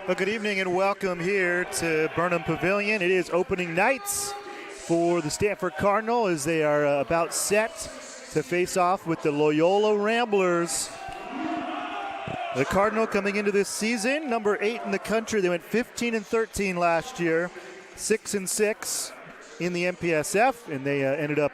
Well, good evening and welcome here to Burnham Pavilion. It is opening nights for the Stanford Cardinal as they are about set to face off with the Loyola Ramblers. The Cardinal coming into this season, number 8 in the country. They went 15-13 last year, 6-6 in the MPSF, and they ended up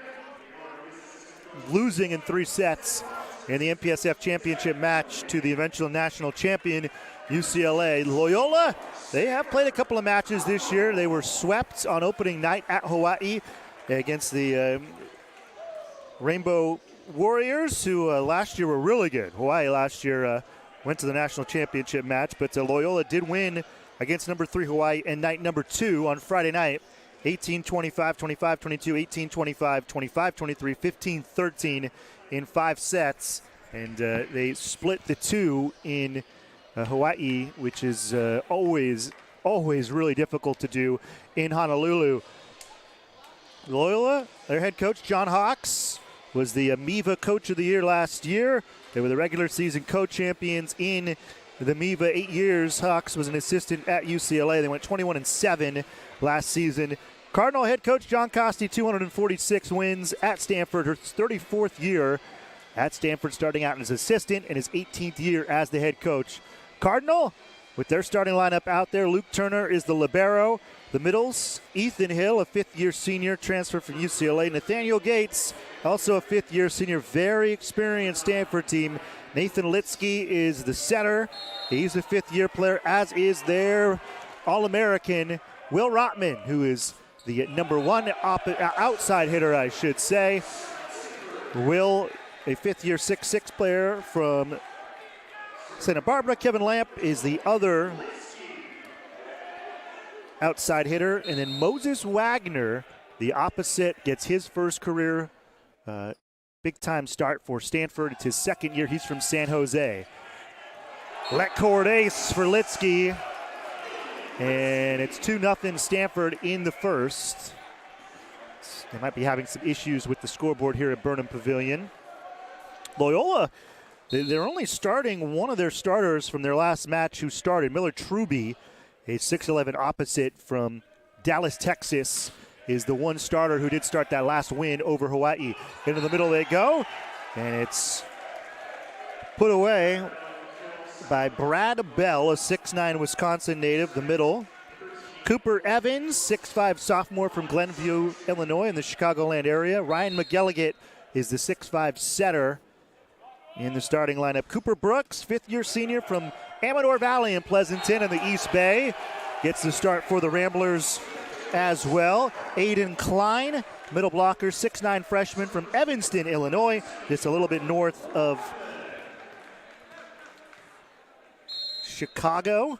losing in 3 sets in the MPSF championship match to the eventual national champion, UCLA. Loyola, they have played a couple of matches this year. They were swept on opening night at Hawaii against the Rainbow Warriors, who last year were really good. Hawaii last year went to the national championship match, but Loyola did win against number 3 Hawaii in night number 2 on Friday night. 18-25, 25-22, 18-25, 25-23, 15-13 in 5 sets. And they split the 2 in Hawaii, which is always really difficult to do in Honolulu. Loyola, their head coach, John Hawks, was the MVB Coach of the Year last year. They were the regular season co-champions in the MVB 8 years. Hawks was an assistant at UCLA. They went 21-7 last season. Cardinal head coach John Costi, 246 wins at Stanford, her 34th year at Stanford, starting out as assistant and his 18th year as the head coach. Cardinal, with their starting lineup out there, Luke Turner is the libero. The middles, Ethan Hill, a 5th-year senior, transfer from UCLA. Nathaniel Gates, also a 5th-year senior, very experienced Stanford team. Nathan Litsky is the setter. He's a 5th-year player, as is their All-American Will Rotman, who is the number 1 outside hitter, I should say. Will, a 5th-year 6'6" player from Santa Barbara. Kevin Lamp is the other outside hitter. And then Moses Wagner, the opposite, gets his first career big-time start for Stanford. It's his 2nd year. He's from San Jose. Let court ace for Litsky. And it's 2-0 Stanford in the first. They might be having some issues with the scoreboard here at Burnham Pavilion. Loyola, they're only starting one of their starters from their last match who started. Miller Truby, a 6'11" opposite from Dallas, Texas, is the one starter who did start that last win over Hawaii. Into the middle they go, and it's put away by Brad Bell, a 6'9" Wisconsin native, the middle. Cooper Evans, 6'5" sophomore from Glenview, Illinois, in the Chicagoland area. Ryan McGilligan is the 6'5" setter in the starting lineup. Cooper Brooks, 5th-year senior from Amador Valley in Pleasanton in the East Bay, gets the start for the Ramblers as well. Aiden Klein, middle blocker, 6'9" freshman from Evanston, Illinois, just a little bit north of Chicago.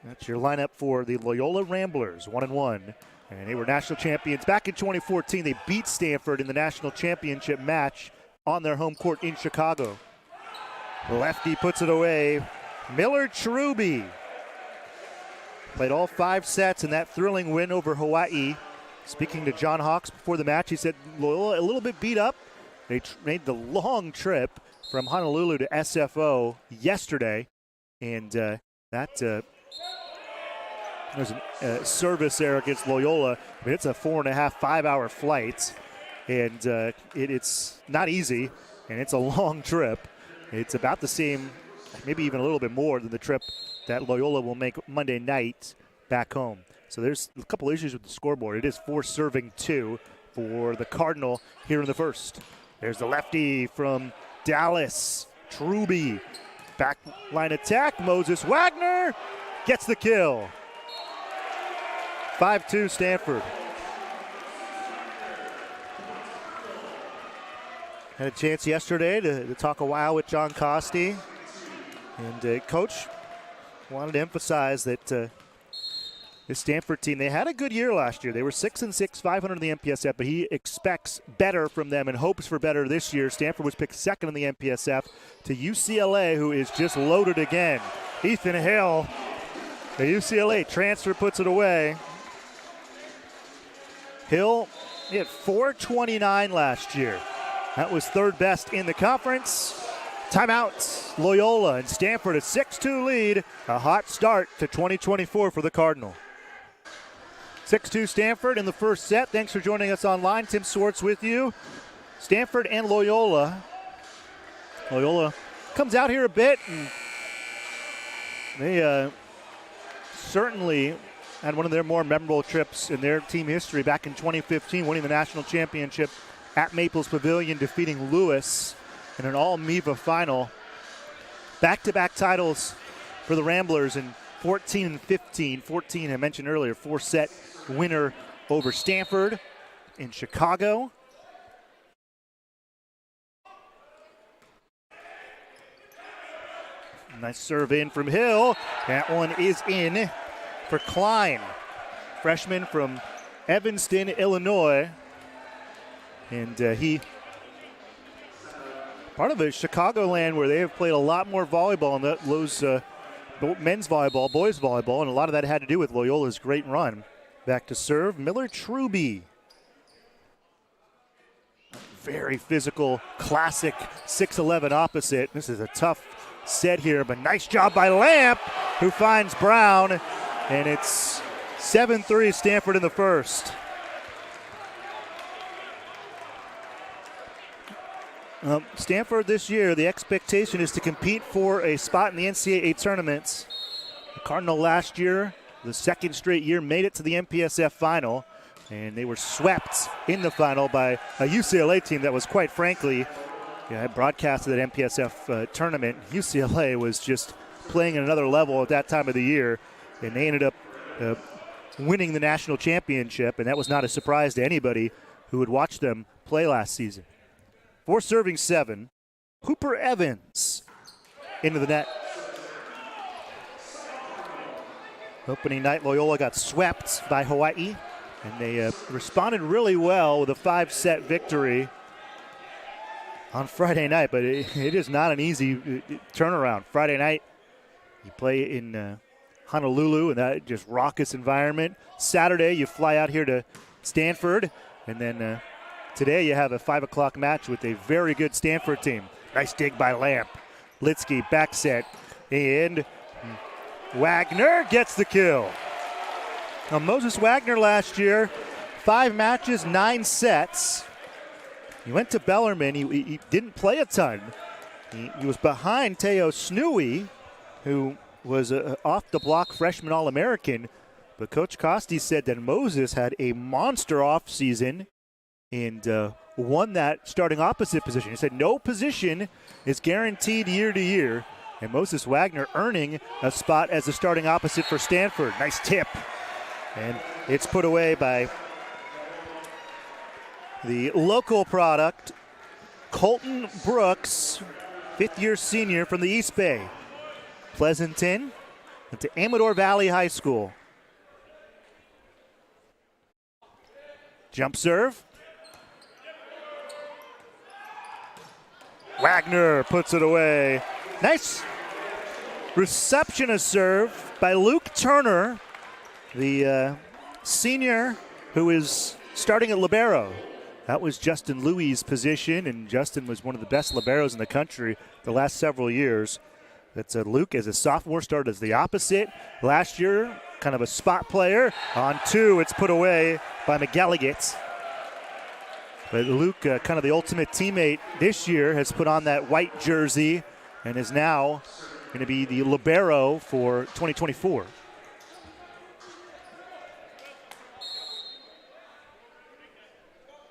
That's your lineup for the Loyola Ramblers, 1-1. And they were national champions back in 2014. They beat Stanford in the national championship match on their home court in Chicago. Lefty puts it away. Miller Truby played all 5 sets in that thrilling win over Hawaii. Speaking to John Hawks before the match, he said Loyola a little bit beat up. They made the long trip from Honolulu to SFO yesterday, and that there's a service there against Loyola. I mean, it's a 4.5, 5-hour flight, and it's not easy, and it's a long trip. It's about the same, maybe even a little bit more than the trip that Loyola will make Monday night back home. So there's a couple issues with the scoreboard. It is 4-2 for the Cardinal here in the first. There's the lefty from Dallas, Truby. Back line attack, Moses Wagner gets the kill. 5-2 Stanford. Had a chance yesterday to talk a while with John Costi. And Coach wanted to emphasize that this Stanford team, they had a good year last year. They were 6-6, 500 in the MPSF, but he expects better from them and hopes for better this year. Stanford was picked 2nd in the MPSF to UCLA, who is just loaded again. Ethan Hill, the UCLA transfer, puts it away. Hill hit .429 last year. That was 3rd best in the conference. Timeouts. Loyola and Stanford a 6-2 lead. A hot start to 2024 for the Cardinal. 6-2 Stanford in the first set. Thanks for joining us online. Tim Swartz with you. Stanford and Loyola. Loyola comes out here a bit, and they certainly had one of their more memorable trips in their team history back in 2015, winning the national championship at Maples Pavilion, defeating Lewis in an all-MVB final. Back-to-back titles for the Ramblers in 14 and 15. 14, I mentioned earlier, 4-set winner over Stanford in Chicago. Nice serve in from Hill. That one is in for Klein, freshman from Evanston, Illinois. And he, part of the Chicagoland where they have played a lot more volleyball, and those men's volleyball, boys volleyball, and a lot of that had to do with Loyola's great run. Back to serve, Miller Truby. Very physical, classic 6'11" opposite. This is a tough set here, but nice job by Lamp, who finds Brown, and it's 7-3 Stanford in the first. Stanford this year, the expectation is to compete for a spot in the NCAA tournaments. The Cardinal last year, the second straight year, made it to the MPSF final, and they were swept in the final by a UCLA team that was, quite frankly, I broadcasted that MPSF tournament. UCLA was just playing at another level at that time of the year, and they ended up winning the national championship, and that was not a surprise to anybody who had watched them play last season. 4 serving 7. Cooper Evans into the net. Opening night, Loyola got swept by Hawaii, and they responded really well with a 5-set victory on Friday night, but it is not an easy turnaround. Friday night, you play in Honolulu, and that just raucous environment. Saturday, you fly out here to Stanford, and then today you have a 5 o'clock match with a very good Stanford team. Nice dig by Lamp. Litsky back set, and Wagner gets the kill. Now, Moses Wagner last year, 5 matches, 9 sets. He went to Bellarmine. He didn't play a ton. He was behind Teo Snui, who was an off-the-block freshman All-American. But Coach Costi said that Moses had a monster offseason and won that starting opposite position. He said no position is guaranteed year to year. And Moses Wagner earning a spot as the starting opposite for Stanford. Nice tip. And it's put away by the local product, Colton Brooks, 5th-year senior from the East Bay. Pleasanton to Amador Valley High School. Jump serve. Wagner puts it away. Nice reception of serve by Luke Turner, the senior who is starting at libero. That was Justin Louis' position, and Justin was one of the best liberos in the country the last several years. That's Luke, as a sophomore, started as the opposite. Last year, kind of a spot player. On 2, it's put away by McGilligan. But Luke, kind of the ultimate teammate this year, has put on that white jersey and is now going to be the libero for 2024.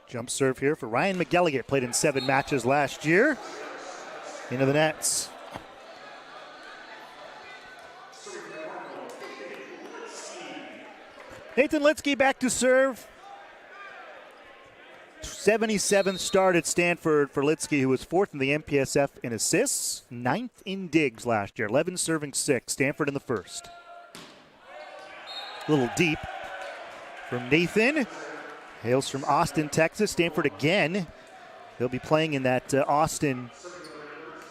Jump serve here for Ryan McGilligan. Played in 7 matches last year. Into the nets. Nathan Litsky back to serve. 77th start at Stanford for Litsky, who was 4th in the MPSF in assists, 9th in digs last year. 11 serving 6. Stanford in the first. A little deep from Nathan. Hails from Austin, Texas. Stanford again. They'll be playing in that Austin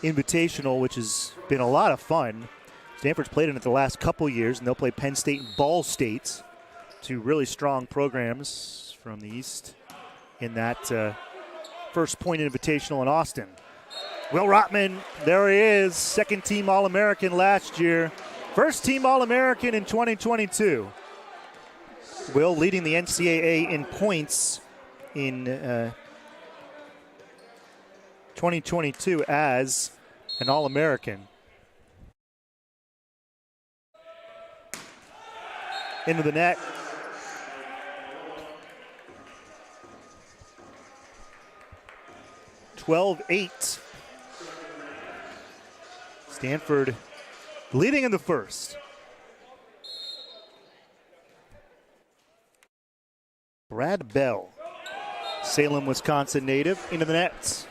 Invitational, which has been a lot of fun. Stanford's played in it the last couple years, and they'll play Penn State and Ball State, 2 really strong programs from the East in that First Point Invitational in Austin. Will Rotman, there he is, second team All-American last year. First team All-American in 2022. Will leading the NCAA in points in 2022 as an All-American. Into the net. (12-8). Stanford leading in the first. Brad Bell, Salem, Wisconsin native, into the nets.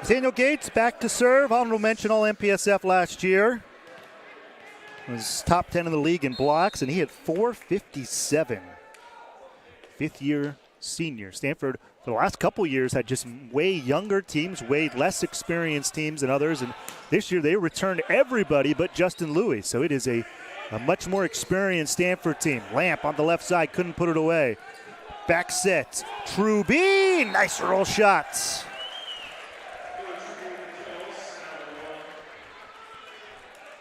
Daniel Gates back to serve. Honorable mention All MPSF last year. Was top 10 in the league in blocks, and he had 457. Fifth-year senior. Stanford, for the last couple years, had just way younger teams, way less experienced teams than others, and this year they returned everybody but Justin Louis. So it is a much more experienced Stanford team. Lamp on the left side, couldn't put it away. Back set, Truby, nice roll shots.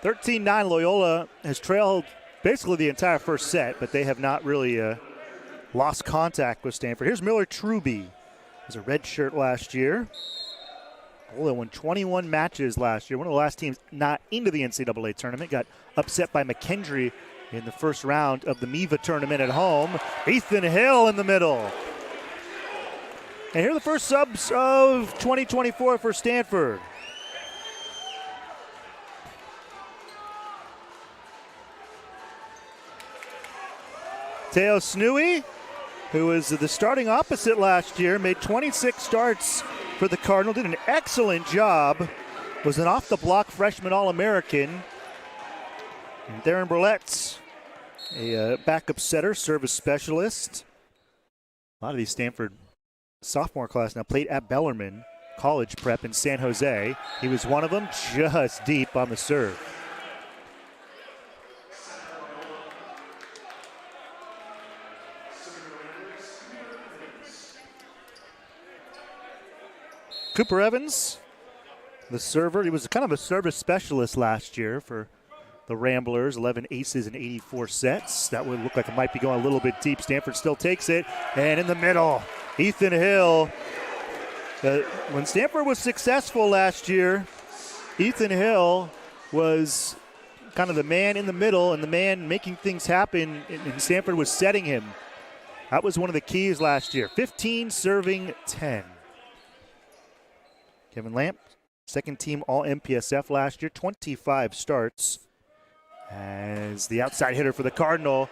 (13-9), Loyola has trailed basically the entire first set, but they have not really lost contact with Stanford. Here's Miller Truby. He was a red shirt last year. Loyola won 21 matches last year. One of the last teams not into the NCAA tournament. Got upset by McKendree in the first round of the MVB tournament at home. Ethan Hill in the middle. And here are the first subs of 2024 for Stanford. Teo Snui, who was the starting opposite last year, made 26 starts for the Cardinal, did an excellent job, was an off-the-block freshman All-American. And Darren Burlett's a backup setter, service specialist. A lot of these Stanford sophomore class now played at Bellarmine College Prep in San Jose. He was one of them, just deep on the serve. Cooper Evans, the server. He was kind of a service specialist last year for the Ramblers. 11 aces and 84 sets. That would look like it might be going a little bit deep. Stanford still takes it. And in the middle, Ethan Hill. When Stanford was successful last year, Ethan Hill was kind of the man in the middle and the man making things happen, and Stanford was setting him. That was one of the keys last year. 15 serving 10. Kevin Lamp, second team All MPSF last year, 25 starts as the outside hitter for the Cardinal.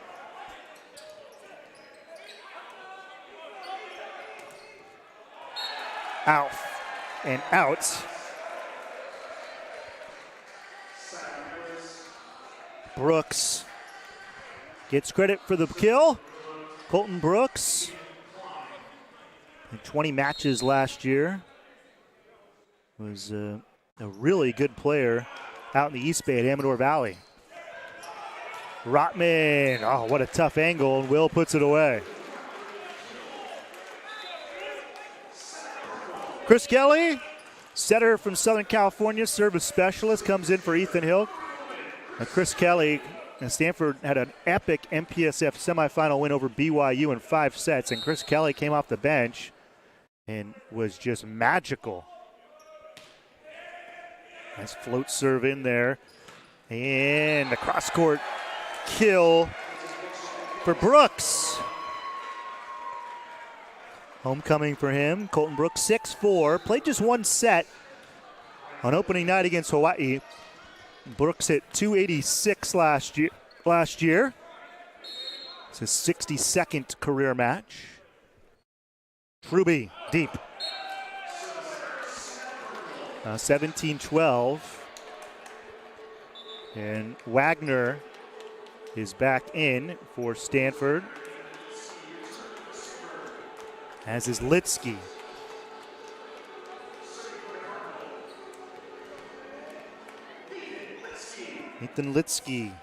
Out and out. Brooks gets credit for the kill. Colton Brooks, in 20 matches last year. Was a really good player out in the East Bay at Amador Valley. Rotman, oh, what a tough angle, and Will puts it away. Chris Kelly, setter from Southern California, service specialist, comes in for Ethan Hill. Chris Kelly and Stanford had an epic MPSF semifinal win over BYU in 5 sets, and Chris Kelly came off the bench and was just magical. Nice float serve in there. And the cross-court kill for Brooks. Homecoming for him. Colton Brooks, 6'4". Played just one set on opening night against Hawaii. Brooks hit 286 last year. It's his 62nd career match. Truby, deep. 17-12. And Wagner is back in for Stanford, as is Litsky. Ethan Litsky.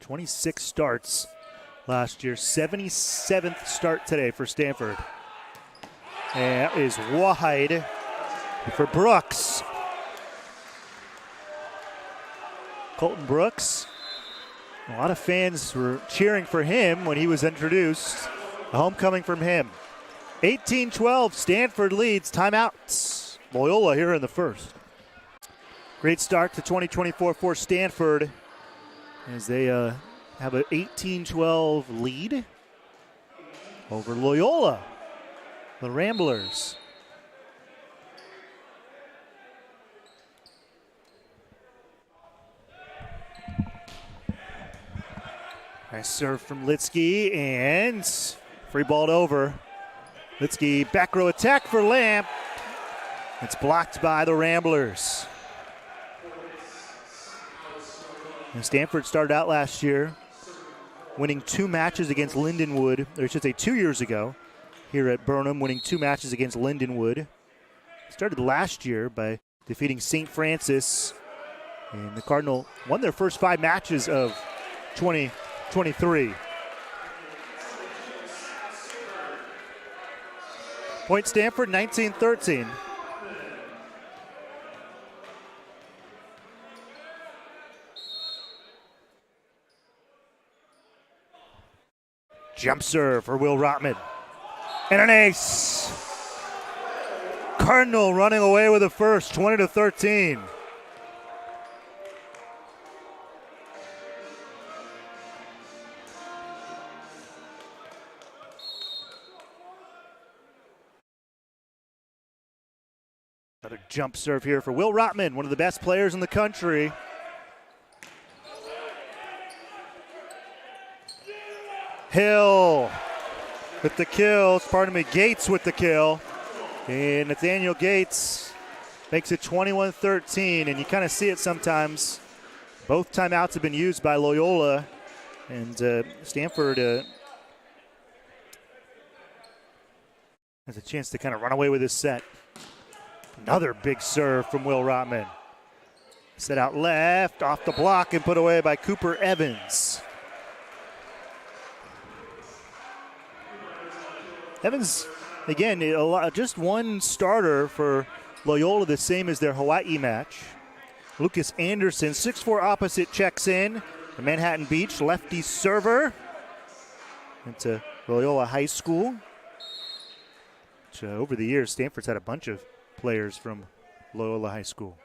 26 starts last year. 77th start today for Stanford. And that is wide for Brooks. Colton Brooks. A lot of fans were cheering for him when he was introduced. A homecoming from him. 18-12, Stanford leads. Timeouts. Loyola here in the first. Great start to 2024 for Stanford as they have an 18-12 lead over Loyola, the Ramblers. Nice serve from Litsky and free balled over. Litsky back row attack for Lamp. It's blocked by the Ramblers. And Stanford started out last year winning 2 matches against Lindenwood, or I should say 2 years ago, here at Burnham, winning 2 matches against Lindenwood. Started last year by defeating St. Francis, and the Cardinal won their first 5 matches of 2023. Point Stanford, 19-13. Jump serve for Will Rotman. And an ace. Cardinal running away with the first, 20-13. Another jump serve here for Will Rotman, one of the best players in the country. Hill with the kill, Gates with the kill. And Nathaniel Gates makes it 21-13, and you kind of see it sometimes. Both timeouts have been used by Loyola, and Stanford has a chance to kind of run away with this set. Another big serve from Will Rotman. Set out left, off the block, and put away by Cooper Evans. Evans, again, just one starter for Loyola, the same as their Hawaii match. Lucas Anderson, 6'4" opposite, checks in. The Manhattan Beach lefty server into Loyola High School. Which, over the years, Stanford's had a bunch of players from Loyola High School.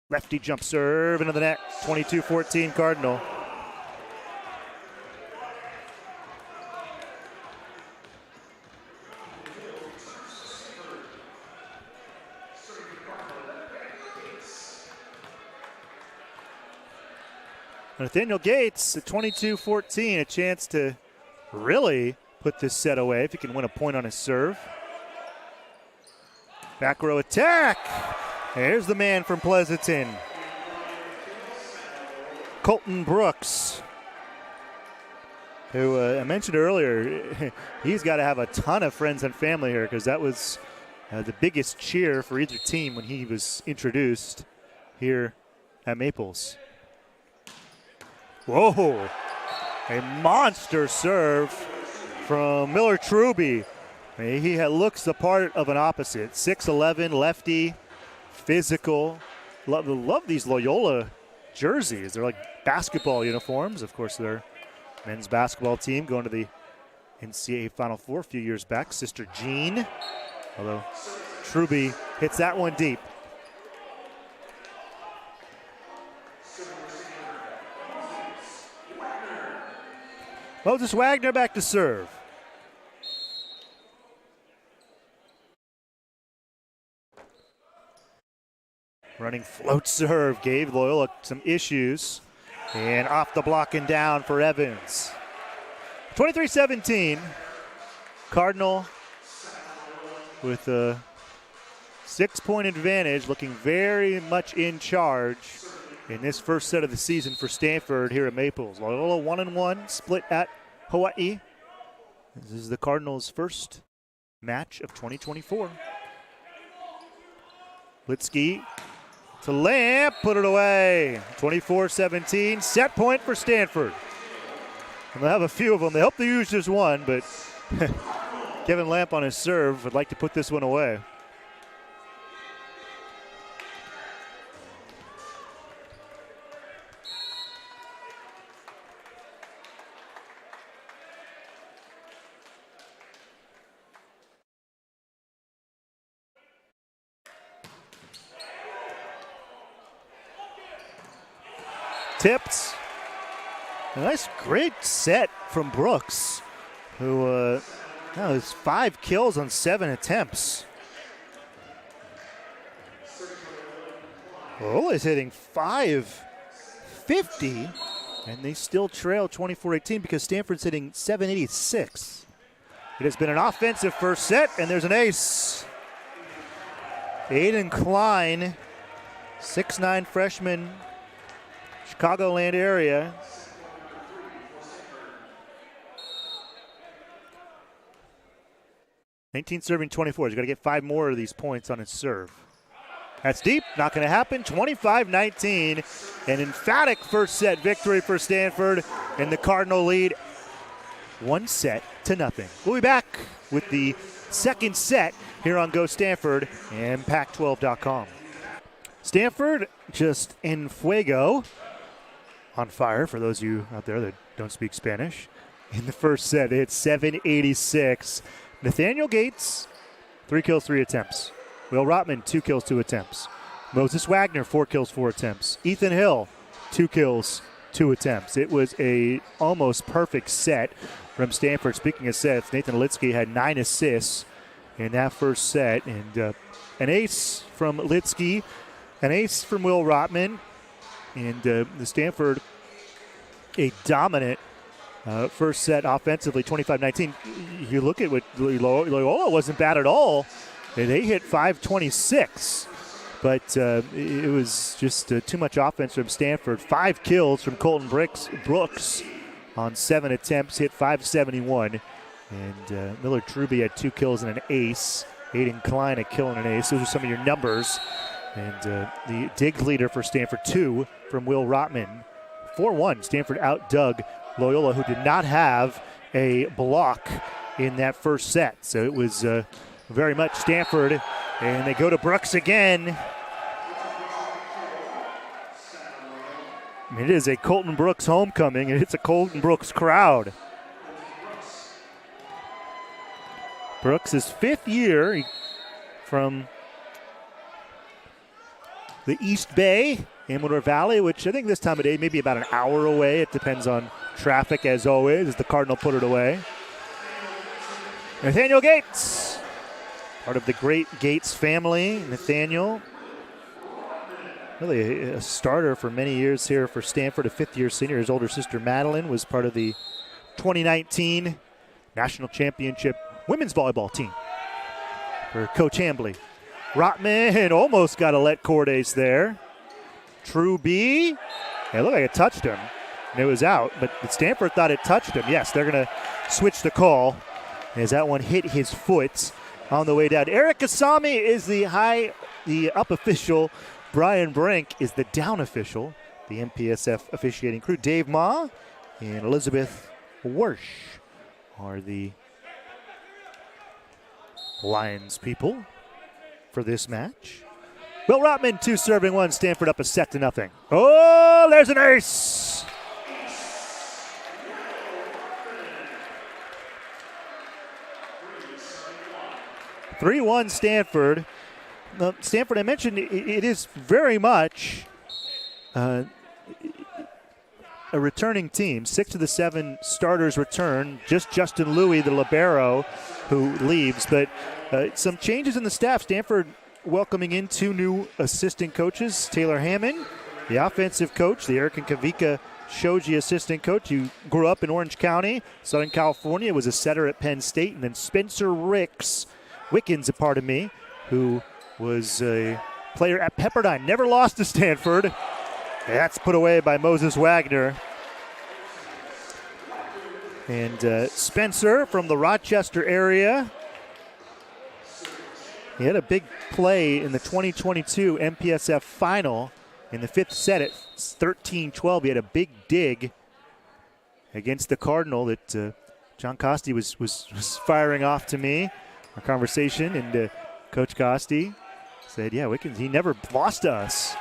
Lefty jump serve into the net, 22-14 Cardinal. Nathaniel Gates at 22-14, a chance to really put this set away if he can win a point on his serve. Back row attack. There's the man from Pleasanton, Colton Brooks, who I mentioned earlier, he's got to have a ton of friends and family here because that was the biggest cheer for either team when he was introduced here at Maples. Whoa, a monster serve from Miller Truby. He looks the part of an opposite. 6'11", lefty, physical. Love these Loyola jerseys. They're like basketball uniforms. Of course, their men's basketball team going to the NCAA Final Four a few years back. Sister Jean, although Truby hits that one deep. Moses Wagner back to serve. Running float serve gave Loyola some issues. And off the block and down for Evans. 23-17. Cardinal with a 6-point advantage, looking very much in charge in this first set of the season for Stanford here at Maples. Loyola 1-1, split at Hawaii. This is the Cardinals' first match of 2024. Litsky to Lamp, put it away. 24-17, set point for Stanford. And they'll have a few of them. They hope they use just one, but Kevin Lamp on his serve would like to put this one away. Tipped. A nice, great set from Brooks, who has 5 kills on 7 attempts. Loyola is hitting .550, and they still trail 24-18 because Stanford's hitting .786. It has been an offensive first set, and there's an ace. Aiden Klein, 6'9" freshman, Chicagoland area. (19 serving 24. He's got to get 5 more of these points on his serve. That's deep. Not going to happen. 25-19. An emphatic first set victory for Stanford, and the Cardinal lead 1-0. We'll be back with the second set here on Go Stanford and Pac12.com. Stanford just en fuego. On fire, for those of you out there that don't speak Spanish. In the first set, they hit .786. Nathaniel Gates, 3 kills, 3 attempts. Will Rotman, 2 kills, 2 attempts. Moses Wagner, 4 kills, 4 attempts. Ethan Hill, 2 kills, 2 attempts. It was a almost perfect set from Stanford. Speaking of sets, Nathan Litsky had 9 assists in that first set. And an ace from Litsky, an ace from Will Rotman. And the Stanford, a dominant first set offensively, 25-19. You look at what Loyola wasn't bad at all. They hit .526, but it was just too much offense from Stanford. 5 kills from Colton Brooks on 7 attempts, hit .571. And Miller Truby had 2 kills and an ace. Aiden Klein, a kill and an ace. Those are some of your numbers. And the dig leader for Stanford, 2 from Will Rotman. 4-1, Stanford outdug Loyola, who did not have a block in that first set. So it was very much Stanford, and they go to Brooks again. I mean, it is a Colton Brooks homecoming, and it's a Colton Brooks crowd. Brooks' 5th year from the East Bay, Amador Valley, which I think this time of day maybe about an hour away. It depends on traffic, as always, as the Cardinal put it away. Nathaniel Gates, part of the great Gates family. Nathaniel, really a starter for many years here for Stanford, a 5th-year senior. His older sister Madeline was part of the 2019 National Championship women's volleyball team for Coach Hambley. Rotman almost got a let court ace there. Truby, it looked like it touched him, and it was out, but Stanford thought it touched him. Yes, they're going to switch the call as that one hit his foot on the way down. Eric Asami is the up official. Brian Brink is the down official. The MPSF officiating crew. Dave Ma and Elizabeth Warsh are the Lions people for this match. Will Rotman, 2 serving 1. Stanford up 1-0. Oh, there's an ace. (3-1) Stanford. Stanford, I mentioned, it is very much a returning team. 6 of the 7 starters return. Just Justin Louis, the libero, who leaves. But some changes in the staff. Stanford welcoming in 2 new assistant coaches. Taylor Hammond, the offensive coach, the Eric and Kavika Shoji assistant coach, who grew up in Orange County, Southern California, was a setter at Penn State. And then Spencer Wickens, who was a player at Pepperdine, never lost to Stanford. That's put away by Moses Wagner. And Spencer from the Rochester area. He had a big play in the 2022 MPSF final in the 5th set at 13-12. He had a big dig against the Cardinal that John Costi was firing off to me, our conversation, and Coach Costi said, yeah, he never lost to us.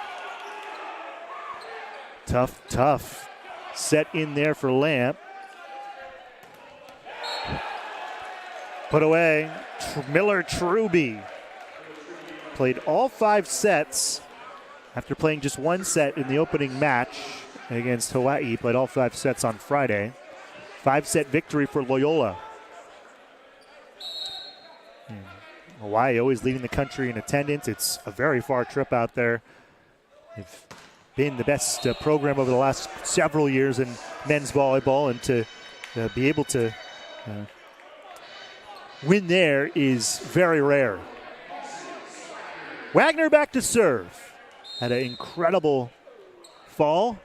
Tough set in there for Lamp. Put away. Miller Truby played all 5 sets after playing just 1 set in the opening match against Hawaii. He played all 5 sets on Friday. 5-set victory for Loyola. Hawaii always leading the country in attendance. It's a very far trip out there. They've been the best program over the last several years in men's volleyball, and to be able to win there is very rare. Wagner back to serve. Had an incredible fall.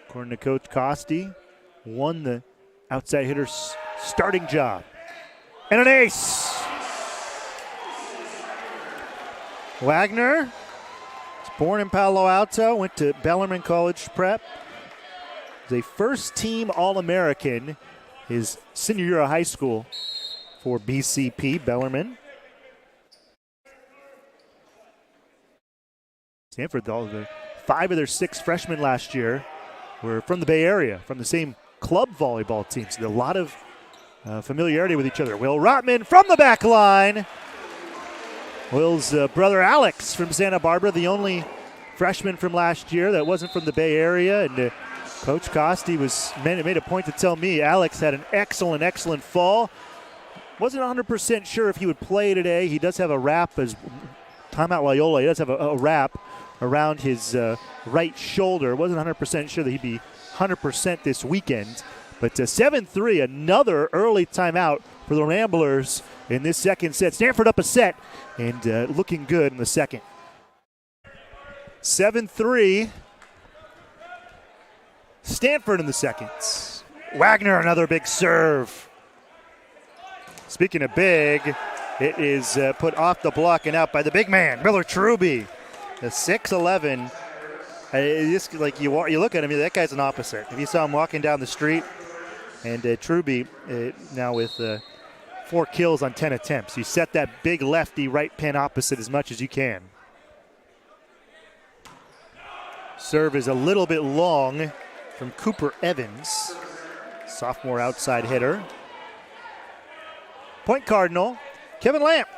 According to Coach Costi, won the outside hitter's starting job. And an ace. Wagner was born in Palo Alto, went to Bellarmine College Prep. Was a first-team All-American his senior year of high school for BCP, Bellarmine. Stanford, the 5 of their 6 freshmen last year were from the Bay Area, from the same club volleyball team. So a lot of familiarity with each other. Will Rotman from the back line. Will's brother Alex from Santa Barbara, the only freshman from last year that wasn't from the Bay Area. And Coach Costi made a point to tell me Alex had an excellent fall. Wasn't 100% sure if he would play today. He does have a wrap as timeout Loyola. He does have a wrap around his right shoulder. Wasn't 100% sure that he'd be 100% this weekend. But 7-3, another early timeout for the Ramblers in this second set. Stanford up a set and looking good in the second. 7-3. Stanford in the second. Wagner, another big serve. Speaking of big, it is put off the block and out by the big man, Miller Truby. The 6'11". Just like you look at him, that guy's an opposite. If you saw him walking down the street, and Truby now with 4 kills on 10 attempts. You set that big lefty right pin opposite as much as you can. Serve is a little bit long from Cooper Evans, sophomore outside hitter. Point Cardinal, Kevin Lamp,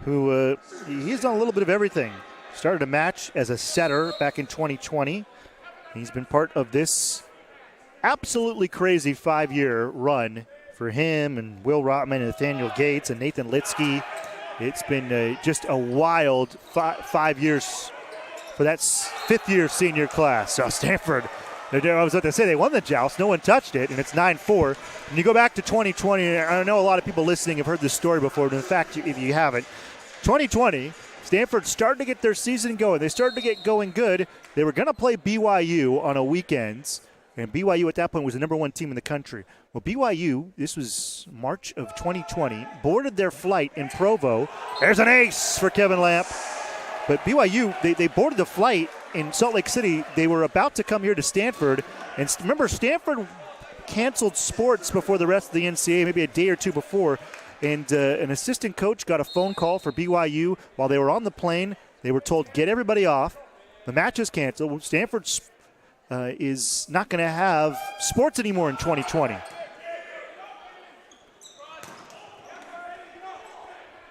who he's done a little bit of everything. Started a match as a setter back in 2020. He's been part of this absolutely crazy 5-year run for him and Will Rotman and Nathaniel Gates and Nathan Litsky. It's been just a wild 5 years for that 5th-year senior class. So Stanford, I was about to say, they won the joust. No one touched it, and it's 9-4. And you go back to 2020, I know a lot of people listening have heard this story before, but in fact, if you haven't, 2020, Stanford started to get their season going. They started to get going good. They were going to play BYU on a weekend, and BYU at that point was the #1 team in the country. Well, BYU, this was March of 2020, boarded their flight in Provo. There's an ace for Kevin Lamp. But BYU, they boarded the flight in Salt Lake City. They were about to come here to Stanford. And remember, Stanford canceled sports before the rest of the NCAA, maybe a day or two before. And an assistant coach got a phone call for BYU while they were on the plane. They were told, get everybody off. The match is canceled. Stanford is not going to have sports anymore in 2020.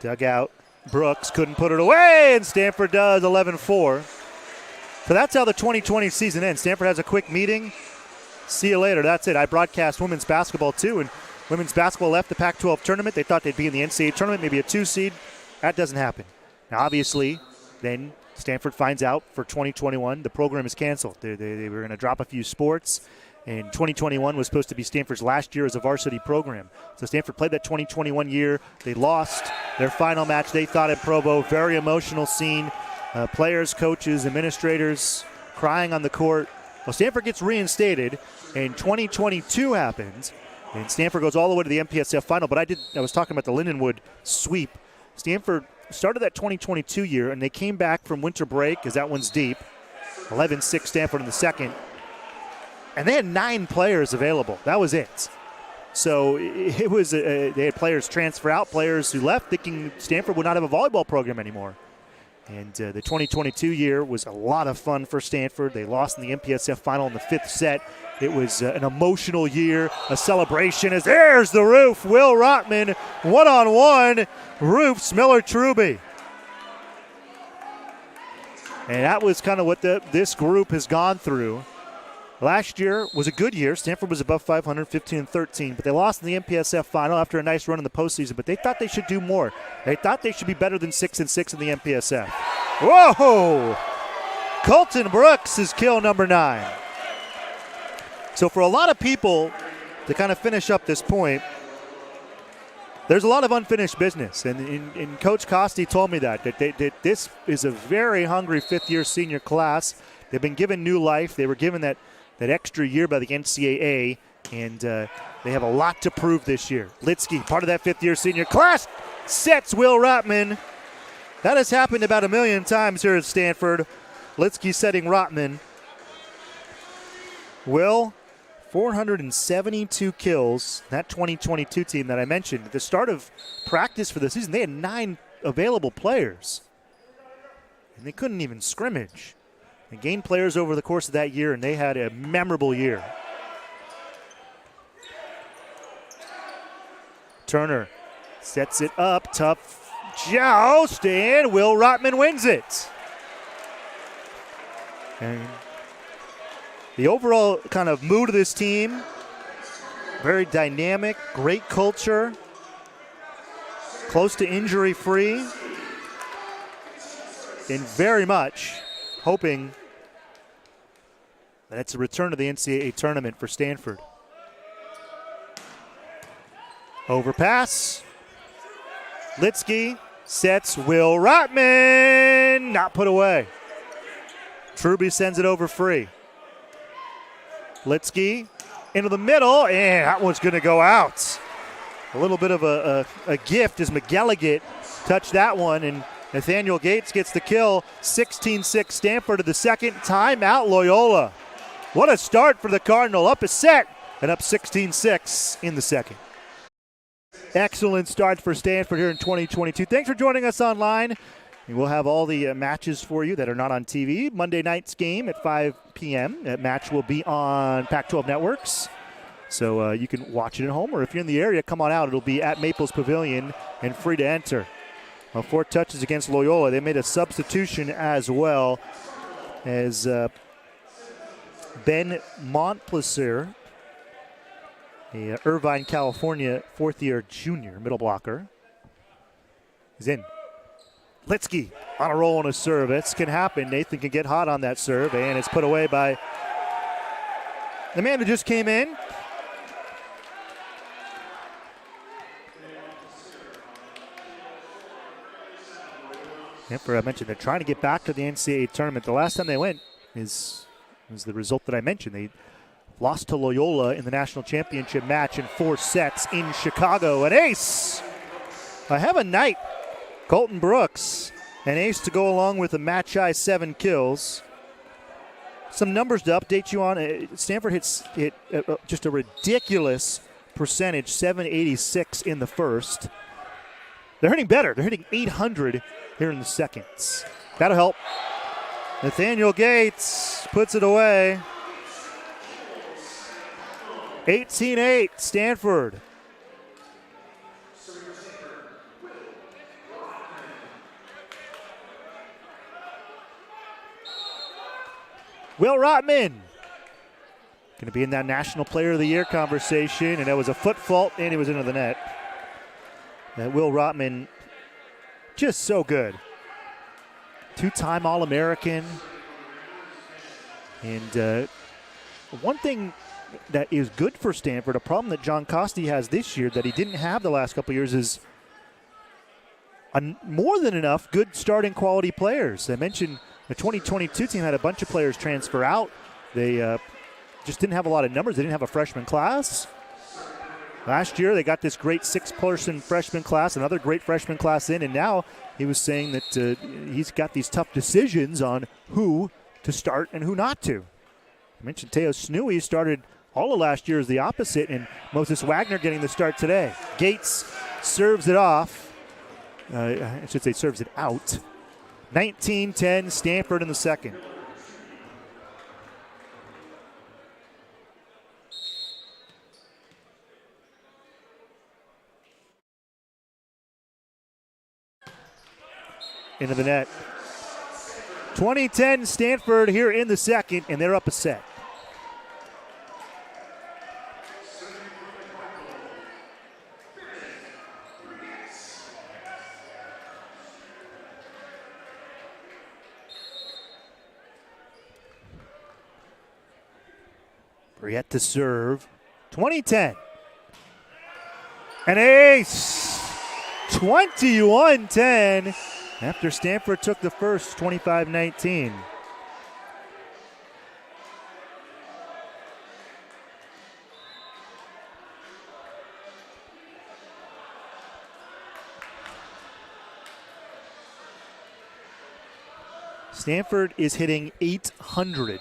Dugout. Brooks couldn't put it away, and Stanford does, 11-4. So that's how the 2020 season ends. Stanford has a quick meeting. See you later. That's it. I broadcast women's basketball, too, and women's basketball left the Pac-12 tournament. They thought they'd be in the NCAA tournament, maybe a 2 seed. That doesn't happen. Now, obviously, then Stanford finds out for 2021 the program is canceled. They were going to drop a few sports, and 2021 was supposed to be Stanford's last year as a varsity program. So Stanford played that 2021 year. They lost their final match, they thought, at Provo. Very emotional scene. Players, coaches, administrators crying on the court. Well, Stanford gets reinstated, and 2022 happens, and Stanford goes all the way to the MPSF final. But I was talking about the Lindenwood sweep. Stanford started that 2022 year, and they came back from winter break, because that one's deep. 11-6 Stanford in the second. And they had 9 players available. That was it. So it was they had players transfer out, players who left thinking Stanford would not have a volleyball program anymore. And the 2022 year was a lot of fun for Stanford. They lost in the MPSF final in the 5th set. It was an emotional year, a celebration as there's the roof. Will Rotman, one-on-one, roofs Miller Truby. And that was kind of what this group has gone through. Last year was a good year. Stanford was above 500, 15-13, but they lost in the MPSF final after a nice run in the postseason, but they thought they should do more. They thought they should be better than 6-6 in the MPSF. Whoa! Colton Brooks is kill number 9. So for a lot of people, to kind of finish up this point, there's a lot of unfinished business, and Coach Costi told me that this is a very hungry fifth-year senior class. They've been given new life. They were given that extra year by the NCAA, and they have a lot to prove this year. Litsky, part of that fifth-year senior class, sets Will Rotman. That has happened about 1 million times here at Stanford. Litsky setting Rotman. Will, 472 kills. That 2022 team that I mentioned, at the start of practice for the season, they had 9 available players, and they couldn't even scrimmage. They gained players over the course of that year, and they had a memorable year. Turner sets it up. Tough joust, and Will Rotman wins it. And the overall kind of mood of this team, very dynamic, great culture, close to injury-free, and very much hoping that it's a return to the NCAA tournament for Stanford. Overpass. Litsky sets Will Rotman. Not put away. Truby sends it over free. Litsky into the middle, and that one's going to go out. A little bit of a gift as McGilligan touched that one, and Nathaniel Gates gets the kill. 16-6 Stanford to the second. Timeout Loyola. What a start for the Cardinal. Up a set and up 16-6 in the second. Excellent start for Stanford here in 2022. Thanks for joining us online. And we'll have all the matches for you that are not on TV. Monday night's game at 5 p.m. That match will be on Pac-12 Networks. So you can watch it at home, or if you're in the area, come on out. It'll be at Maples Pavilion and free to enter. 4 touches against Loyola. They made a substitution as well as Ben Montplaisir, a Irvine, California, 4th-year junior middle blocker, is in. Litsky on a roll on a serve. This can happen. Nathan can get hot on that serve, and it's put away by the man who just came in. I mentioned they're trying to get back to the NCAA tournament. The last time they went was the result that I mentioned. They lost to Loyola in the national championship match in 4 sets in Chicago. An ace! I have a night. Colton Brooks, an ace to go along with a match-high 7 kills. Some numbers to update you on. Stanford hit just a ridiculous percentage, 786 in the first. They're hitting better. They're hitting 800 here in the seconds. That'll help. Nathaniel Gates puts it away. 18-8, Stanford. Will Rotman going to be in that National Player of the Year conversation, and that was a foot fault, and he was into the net. Will Rotman, just so good. 2-time All-American. And one thing that is good for Stanford, a problem that John Costi has this year that he didn't have the last couple of years, is more than enough good starting quality players. I mentioned the 2022 team had a bunch of players transfer out. They just didn't have a lot of numbers. They didn't have a freshman class. Last year, they got this great 6-person freshman class, another great freshman class in, and now he was saying that he's got these tough decisions on who to start and who not to. I mentioned Teo Snui started all of last year as the opposite, and Moses Wagner getting the start today. Gates serves it off. I should say serves it out. 19-10, Stanford in the second. Into the net. 20-10 Stanford here in the second, and they're up a set. Briette to serve. 20-10. An ace. 21-10. After Stanford took the first, 25-19. Stanford is hitting .800.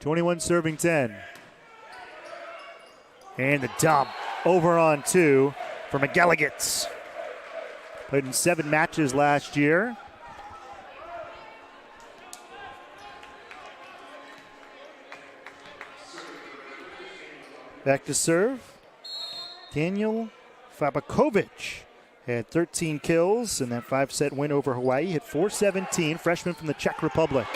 21 serving 10. And the dump over on 2 for McGilligans. Played in 7 matches last year. Back to serve. Daniel Fabakovic had 13 kills in that 5-set win over Hawaii. Hit .417, freshman from the Czech Republic.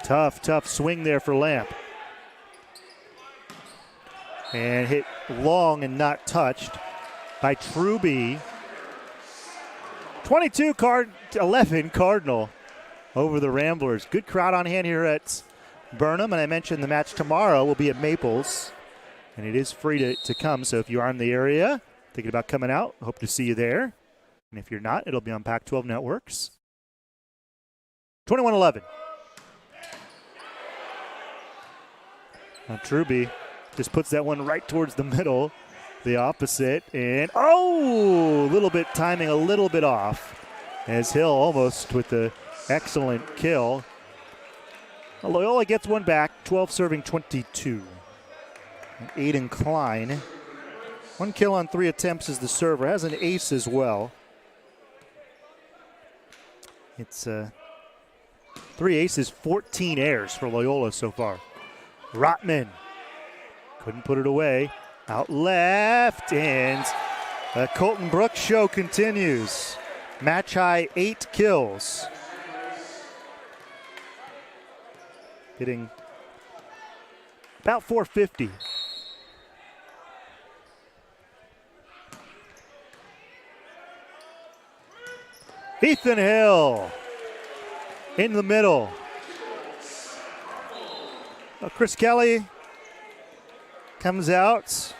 Tough swing there for Lamp. And hit long and not touched by Truby. 22-11 Cardinal over the Ramblers. Good crowd on hand here at Burnham, and I mentioned the match tomorrow will be at Maples, and it is free to come. So if you are in the area, thinking about coming out, hope to see you there. And if you're not, it'll be on Pac-12 Networks. 21-11. Now Truby just puts that one right towards the middle, the opposite, and a little bit timing, a little bit off, as Hill almost with the excellent kill. Loyola gets one back, 12 serving 22. And Aiden Klein, 1 kill on 3 attempts as the server, has an ace as well. It's 3 aces, 14 airs for Loyola so far. Rotman couldn't put it away. Out left, and the Colton Brooks show continues. Match high 8 kills. Hitting about 450. Ethan Hill in the middle. Chris Kelly comes out.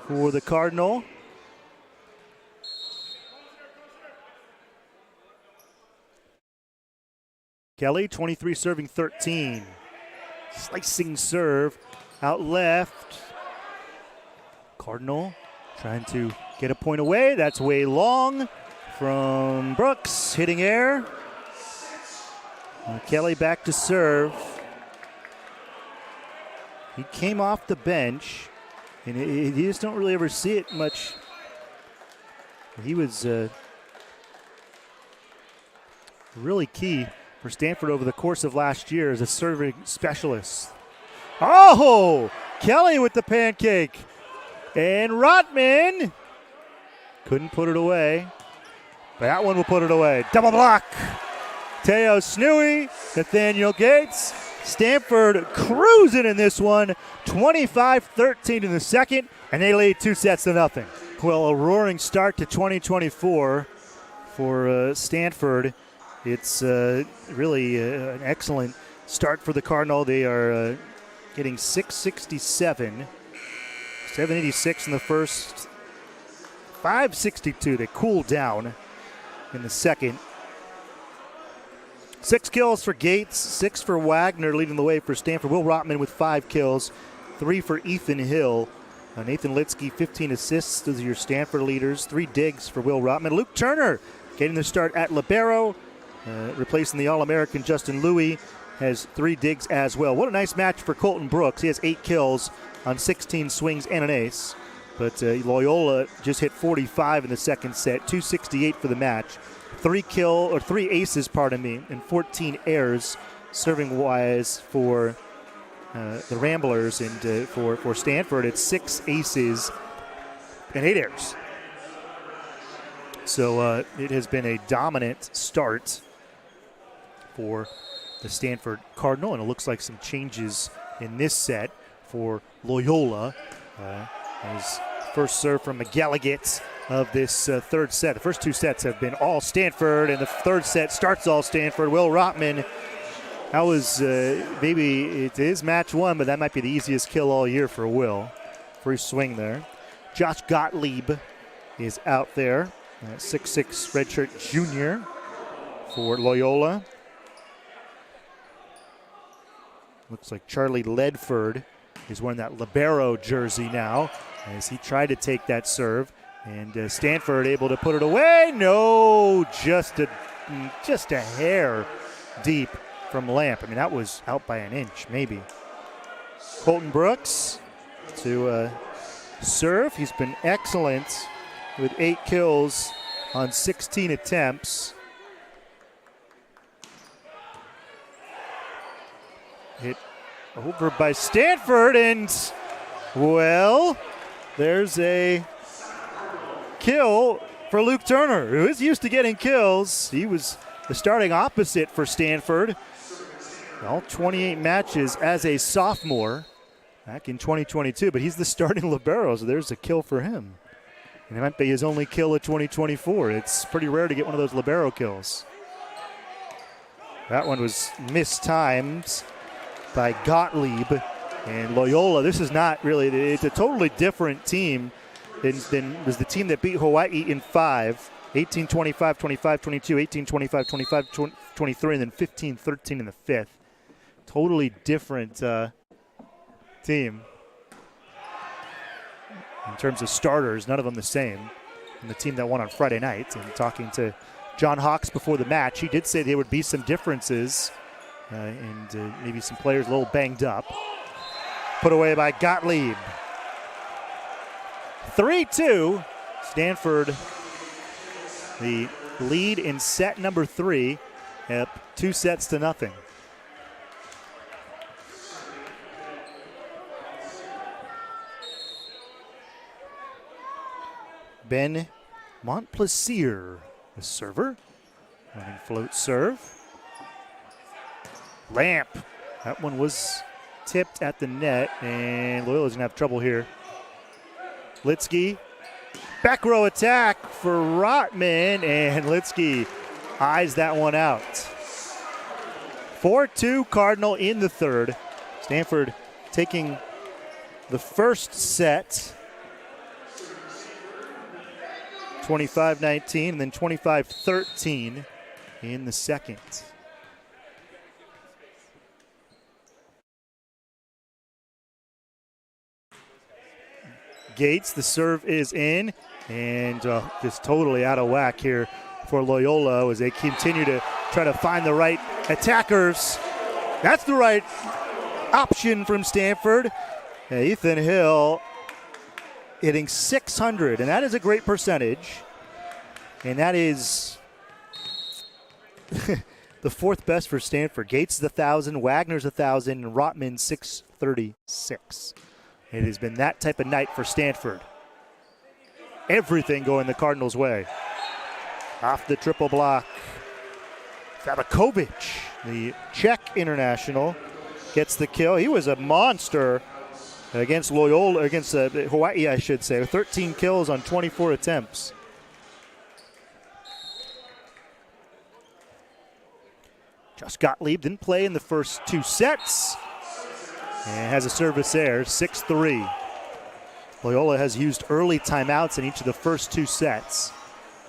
For the Cardinal. Kelly, 23 serving 13. Slicing serve out left. Cardinal trying to get a point away. That's way long from Brooks, hitting air. And Kelly back to serve. He came off the bench, and you just don't really ever see it much. He was really key for Stanford over the course of last year as a serving specialist. Oh, Kelly with the pancake. And Rotman couldn't put it away. But that one will put it away. Double block. Teo Snui, Nathaniel Gates. Stanford cruising in this one. 25-13 in the second, and they lead 2-0. Well, a roaring start to 2024 for Stanford. It's really an excellent start for the Cardinal. They are getting 667, 786 in the first, 562. They cooled down in the second. 6 kills for Gates, 6 for Wagner, leading the way for Stanford. Will Rotman with 5 kills, 3 for Ethan Hill. Nathan Litsky, 15 assists. Those are your Stanford leaders. 3 digs for Will Rotman. Luke Turner getting the start at libero, replacing the All-American Justin Louis, has 3 digs as well. What a nice match for Colton Brooks. He has 8 kills on 16 swings and an ace. But Loyola just hit 45 in the second set, 268 for the match. 3 aces, and 14 errors serving-wise for the Ramblers, and for Stanford, it's 6 aces and 8 errors. So it has been a dominant start for the Stanford Cardinal, and it looks like some changes in this set for Loyola. As first serve from McGilligan of this third set. The first 2 sets have been all Stanford, and the third set starts all Stanford. Will Rotman, that was maybe it is match 1, but that might be the easiest kill all year for Will. Free swing there. Josh Gottlieb is out there, 6'6" redshirt junior for Loyola. Looks like Charlie Ledford is wearing that libero jersey now as he tried to take that serve. And Stanford able to put it away. No, just a hair deep from Lamp. I mean, that was out by an inch, maybe. Colton Brooks to serve. He's been excellent with 8 kills on 16 attempts. Hit over by Stanford, and, well, there's a kill for Luke Turner, who is used to getting kills. He was the starting opposite for Stanford. All 28 matches as a sophomore back in 2022, but he's the starting libero, so there's a kill for him. And it might be his only kill of 2024. It's pretty rare to get one of those libero kills. That one was mistimed by Gottlieb. And Loyola, this is not really, it's a totally different team than was the team that beat Hawaii in 5. 18-25, 25-22, 18-25, 25-23, and then 15-13 in the 5th. Totally different team. In terms of starters, none of them the same. And the team that won on Friday night, and talking to John Hawks before the match, he did say there would be some differences and maybe some players a little banged up. Put away by Gottlieb. 3-2. Stanford, the lead in set number 3, up 2-0. Ben Montplaisir, the server. Running float serve. Lamp. That one was tipped at the net, and Loyola's going to have trouble here. Litsky. Back row attack for Rotman, and Litsky eyes that one out. 4-2 Cardinal in the third. Stanford taking the first set, 25-19, and then 25-13 in the second. Gates, the serve is in, and just totally out of whack here for Loyola as they continue to try to find the right attackers. That's the right option from Stanford. Ethan Hill hitting 600, and that is a great percentage. And that is the 4th best for Stanford. Gates is 1,000, Wagner's 1,000, and Rotman 636. It has been that type of night for Stanford. Everything going the Cardinals' way. Off the triple block. Fabakovic, the Czech international, gets the kill. He was a monster against Loyola, against Hawaii, I should say. 13 kills on 24 attempts. Josh Gottlieb didn't play in the first 2 sets. And has a service error, 6-3. Loyola has used early timeouts in each of the first 2 sets.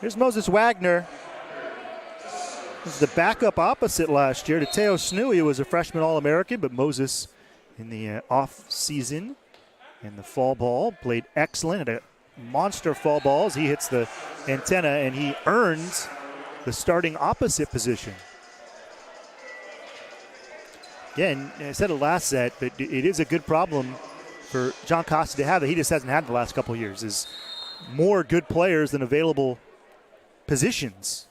Here's Moses Wagner. This is the backup opposite last year. Teo Snui was a freshman All-American, but Moses in the off season And the fall ball played excellent at a monster fall ball as he hits the antenna, and he earns the starting opposite position. Again, I said it last set, but it is a good problem for John Costa to have that he just hasn't had the last couple of years, is more good players than available positions.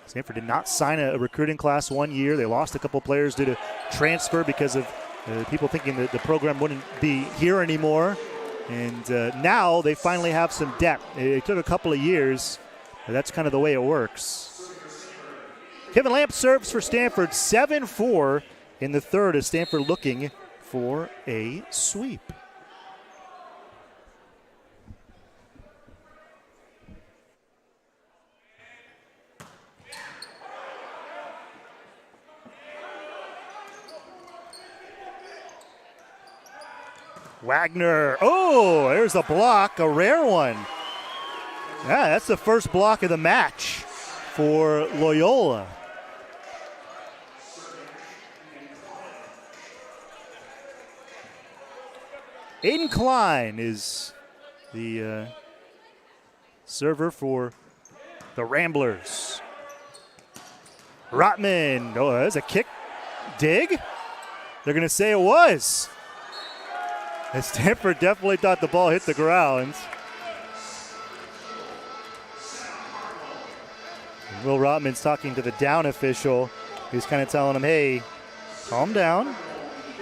Stanford did not sign a recruiting class 1 year. They lost a couple players due to transfer because of people thinking that the program wouldn't be here anymore. And now they finally have some depth. It took a couple of years, but that's kind of the way it works. Kevin Lamp serves for Stanford, 7-4 in the third as Stanford looking for a sweep. Wagner, oh, there's a block, a rare one. Yeah, that's the first block of the match for Loyola. Aiden Klein is the server for the Ramblers. Rotman, oh, there's a kick dig. They're going to say it was. And Stanford definitely thought the ball hit the ground. And Will Rotman's talking to the down official. He's kind of telling him, hey, calm down.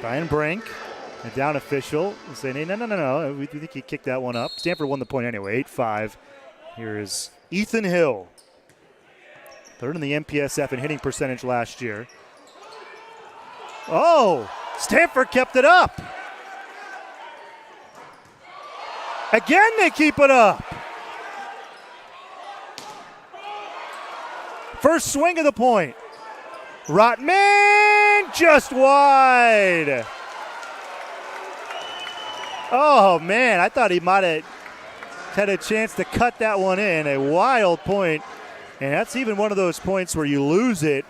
Brian Brink, the down official, is saying, hey, no. We think he kicked that one up. Stanford won the point anyway, 8-5. Here is Ethan Hill. Third in the MPSF in hitting percentage last year. Oh, Stanford kept it up. Again, they keep it up. First swing of the point. Rotman just wide. Oh, man, I thought he might have had a chance to cut that one in. A wild point. And that's even one of those points where you lose it.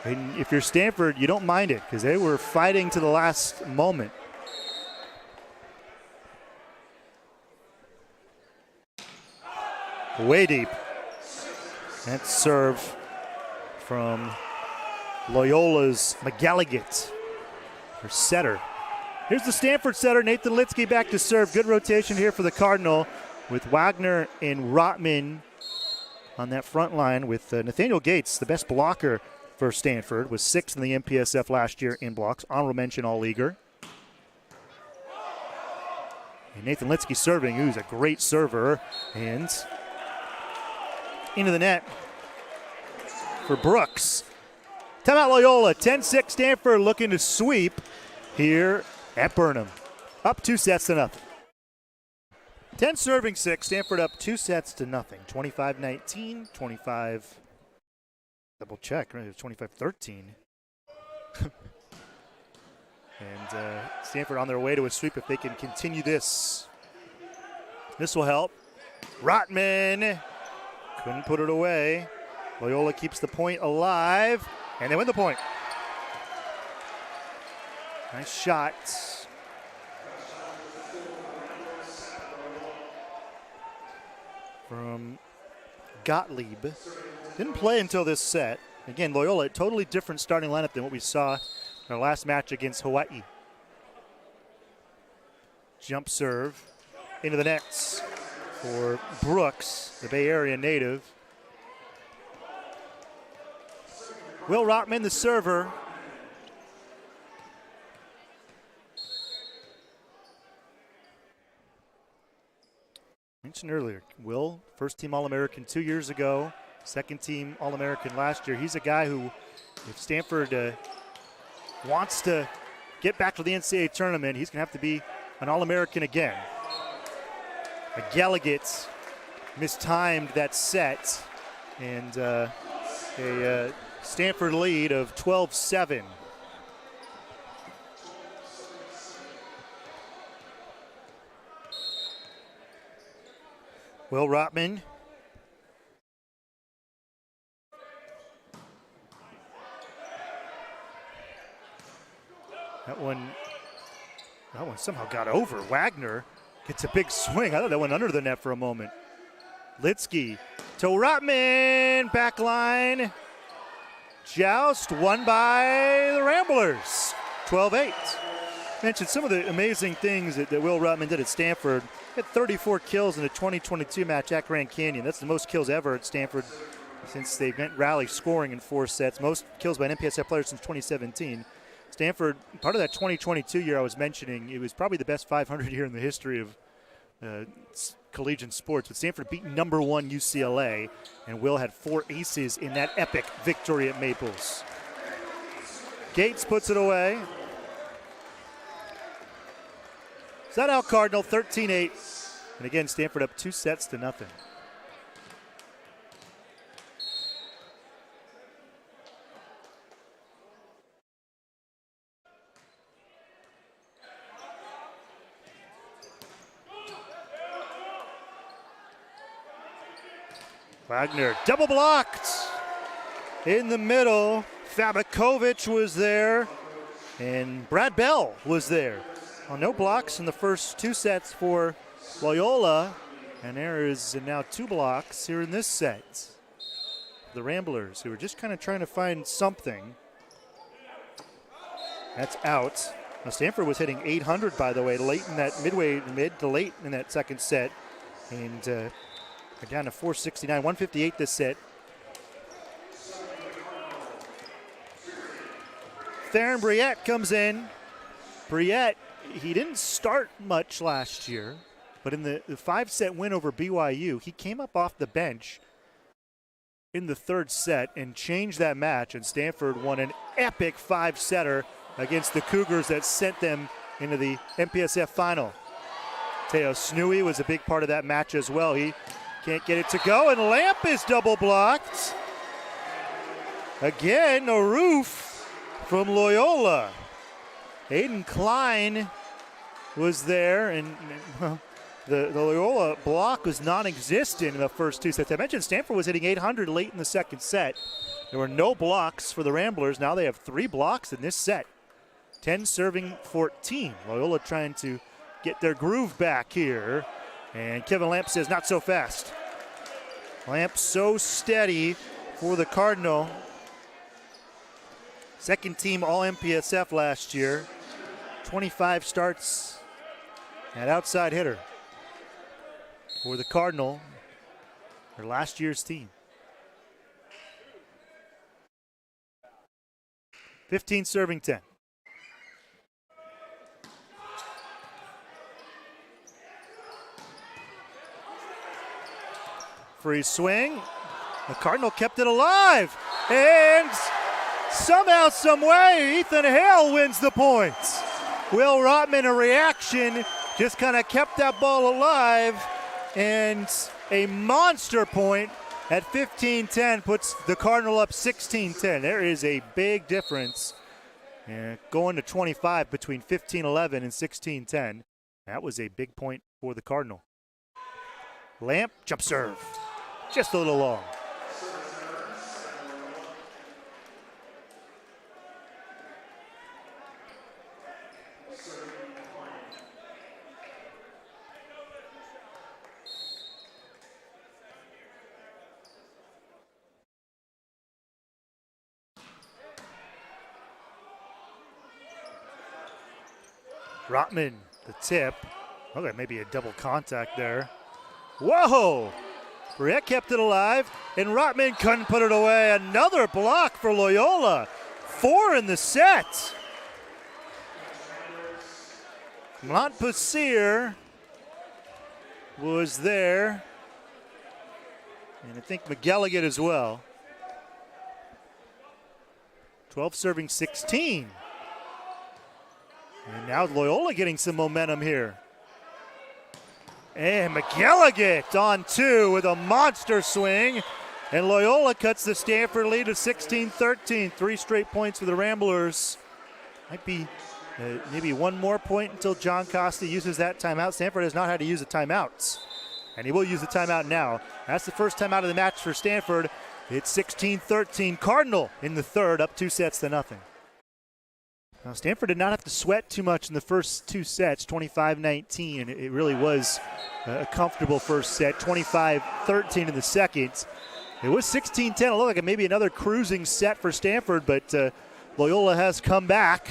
And if you're Stanford, you don't mind it because they were fighting to the last moment. Way deep. That's serve from Loyola's McGalligan, her setter. Here's the Stanford setter, Nathan Litsky back to serve. Good rotation here for the Cardinal with Wagner and Rotman on that front line with Nathaniel Gates, the best blocker for Stanford, was 6th in the MPSF last year in blocks. Honorable mention All-Leaguer. And Nathan Litsky serving, who's a great server. And into the net for Brooks. Timeout Loyola, 10-6 Stanford looking to sweep here at Burnham. Up 2-0. 10 serving 6, Stanford up 2-0. 25-19, 25, double check, right? It was 25-13. And Stanford on their way to a sweep if they can continue this. This will help. Rotman couldn't put it away. Loyola keeps the point alive, and they win the point. Nice shot. From Gottlieb. Didn't play until this set. Again, Loyola, a totally different starting lineup than what we saw in our last match against Hawaii. Jump serve into the nets for Brooks, the Bay Area native. Will Rotman, the server. Mentioned earlier, Will, first team All-American 2 years ago, second team All-American last year. He's a guy who, if Stanford wants to get back to the NCAA tournament, he's going to have to be an All-American again. McGalligan mistimed that set, and a Stanford lead of 12-7. Will Rotman. That one That one somehow got over. Wagner gets a big swing. I thought that went under the net for a moment. Litsky to Rotman, back line. Joust won by the Ramblers, 12-8. Mentioned some of the amazing things that Will Rutman did at Stanford. He had 34 kills in the 2022 match at Grand Canyon. That's the most kills ever at Stanford since they went rally scoring in 4 sets. Most kills by an MPSF player since 2017. Stanford, part of that 2022 year I was mentioning, it was probably the best 500 year in the history of collegiate sports. But Stanford beat number 1 UCLA, and Will had 4 aces in that epic victory at Maples. Gates puts it away. Set out Cardinal, 13-8. And again, Stanford up 2-0. Wagner double blocked in the middle. Fabikovic was there, and Brad Bell was there. Well, no blocks in the first 2 sets for Loyola, and there is now 2 blocks here in this set. The Ramblers, who are just kind of trying to find something. That's out. Now Stanford was hitting 800, by the way, late in that mid to late in that second set, and they're down to 469, 158 this set. Theron Briette comes in. Briette, he didn't start much last year, but in the 5-set win over BYU, he came up off the bench in the 3rd set and changed that match, and Stanford won an epic 5-setter against the Cougars that sent them into the MPSF final. Teo Snui was a big part of that match as well. He can't get it to go, and Lamp is double blocked. Again, a roof from Loyola. Aiden Klein was there, and the Loyola block was non-existent in the first 2 sets. I mentioned Stanford was hitting 800 late in the second set. There were no blocks for the Ramblers. Now they have 3 blocks in this set. 10 serving 14. Loyola trying to get their groove back here. And Kevin Lamp says, not so fast. Lamp so steady for the Cardinal. Second team All-MPSF last year. 25 starts at outside hitter for the Cardinal, their last year's team. 15 serving 10. Free swing. The Cardinal kept it alive. And somehow, some way, Ethan Hale wins the points. Will Rotman, a reaction, just kind of kept that ball alive. And a monster point at 15-10 puts the Cardinal up 16-10. There is a big difference going to 25 between 15-11 and 16-10. That was a big point for the Cardinal. Lamp, jump serve. Just a little long. Rotman, the tip. Okay, maybe a double contact there. Whoa! Briette kept it alive, and Rotman couldn't put it away. Another block for Loyola. 4 in the set. Montpensier was there, and I think McGilligan as well. 12 serving 16. And now Loyola getting some momentum here. And McGilligan on 2 with a monster swing. And Loyola cuts the Stanford lead to 16-13. 3 straight points for the Ramblers. Might be maybe one more point until John Costa uses that timeout. Stanford has not had to use a timeout, and he will use the timeout now. That's the first timeout of the match for Stanford. It's 16-13. Cardinal in the 3rd, up 2-0. Now, Stanford did not have to sweat too much in the first two sets, 25-19. It really was a comfortable first set, 25-13 in the second. It was 16-10. It looked like maybe another cruising set for Stanford, but Loyola has come back,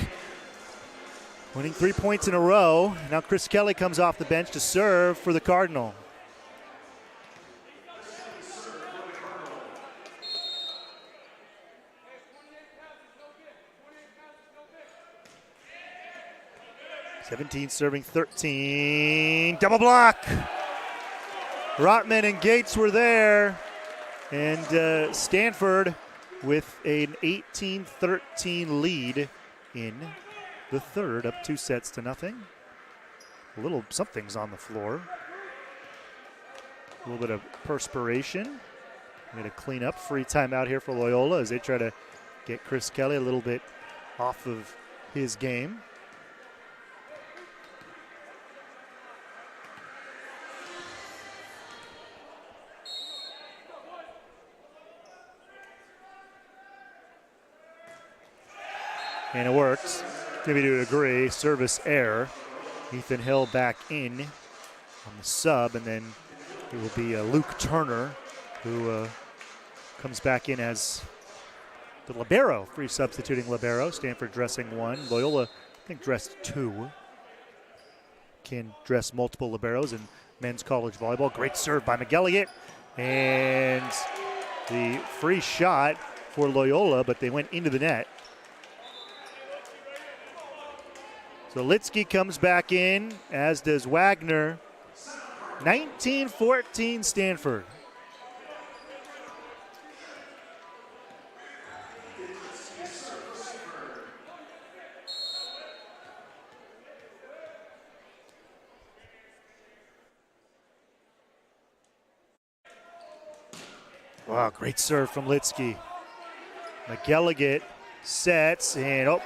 winning 3 points in a row. Now Chris Kelly comes off the bench to serve for the Cardinal. (17 serving 13). Double block. Rotman and Gates were there. And Stanford with an 18-13 lead in the third, up 2-0. A little something's on the floor. A little bit of perspiration. Going to clean up. Free timeout here for Loyola as they try to get Chris Kelly a little bit off of his game. And it works. Maybe to agree. Service error. Ethan Hill back in on the sub, and then it will be Luke Turner who comes back in as the libero, free substituting libero. Stanford dressing one. Loyola, I think, dressed two. Can dress multiple liberos in men's college volleyball. Great serve by McElligott. And the free shot for Loyola, but they went into the net. So Litsky comes back in, as does Wagner. 19-14 Stanford. Wow, great serve from Litsky. McElligott sets, and